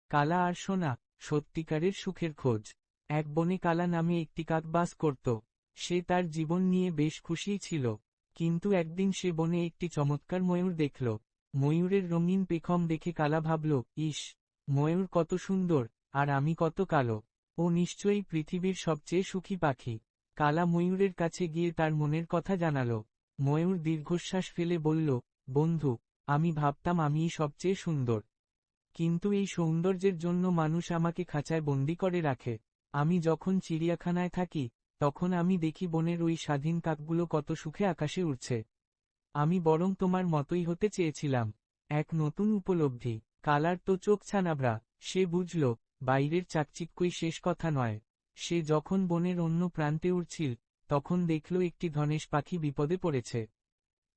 কালা আর সোনা, সত্যিকারের সুখের খোঁজ। এক বনে কালা নামে একটি কাক বাস করত। সে তার জীবন নিয়ে বেশ খুশিই ছিল। কিন্তু একদিন সে বনে একটি চমৎকার ময়ূর দেখল। ময়ূরের রঙিন পেখম দেখে কালা ভাবল, ইস, ময়ূর কত সুন্দর, আর আমি কত কালো। ও নিশ্চয়ই পৃথিবীর সবচেয়ে সুখী পাখি। কালা ময়ূরের কাছে গিয়ে তার মনের কথা জানাল। ময়ূর দীর্ঘশ্বাস ফেলে বলল, বন্ধু, আমি ভাবতাম আমিই সবচেয়ে সুন্দর। কিন্তু এই সৌন্দর্যের জন্য মানুষ আমাকে খাঁচায় বন্দি করে রাখে। আমি যখন চিড়িয়াখানায় থাকি, তখন আমি দেখি বনের ওই স্বাধীন কাকগুলো কত সুখে আকাশে উড়ছে। আমি বরং তোমার মতোই হতে চেয়েছিলাম। এক নতুন উপলব্ধি। কালার তো চোখ ছানাবড়া। সে বুঝল, বাইরের চাকচিক্যই শেষ কথা নয়। সে যখন বনের অন্য প্রান্তে উড়ছিল, তখন দেখল একটি ধনেশ পাখি বিপদে পড়েছে।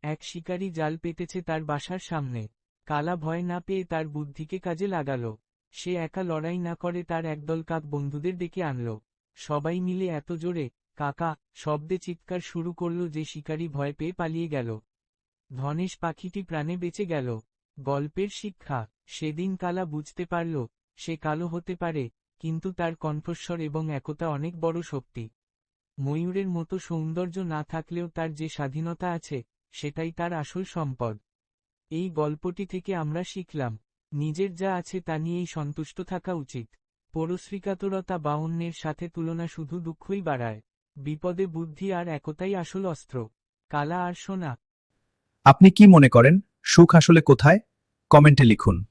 এক শিকারী জাল পেতেছে তার বাসার সামনে। কালা ভয় না পেয়ে তার বুদ্ধিকে কাজে লাগাল। সে একা লড়াই না করে তার একদল কাক বন্ধুদের ডেকে আনল। সবাই মিলে এত জোরে কাকা শব্দে চিৎকার শুরু করল যে শিকারী ভয় পেয়ে পালিয়ে গেল। ধনেশ পাখিটি প্রাণে বেঁচে গেল। গল্পের শিক্ষা। সেদিন কালা বুঝতে পারল, সে কালো হতে পারে, কিন্তু তার কণ্ঠস্বর এবং একতা অনেক বড় শক্তি। ময়ূরের মতো সৌন্দর্য না থাকলেও তার যে স্বাধীনতা আছে, সেটাই তার আসল সম্পদ। এই গল্পটি থেকে আমরা শিখলাম, নিজের যা আছে তা নিয়েই সন্তুষ্ট থাকা উচিত। পরশ্রীকাতরতা বা অন্যের সাথে তুলনা শুধু দুঃখই বাড়ায়। বিপদে বুদ্ধি আর একতাই আসল অস্ত্র। কালা আর সোনা। আপনি কি মনে করেন, সুখ আসলে কোথায়? কমেন্টে লিখুন।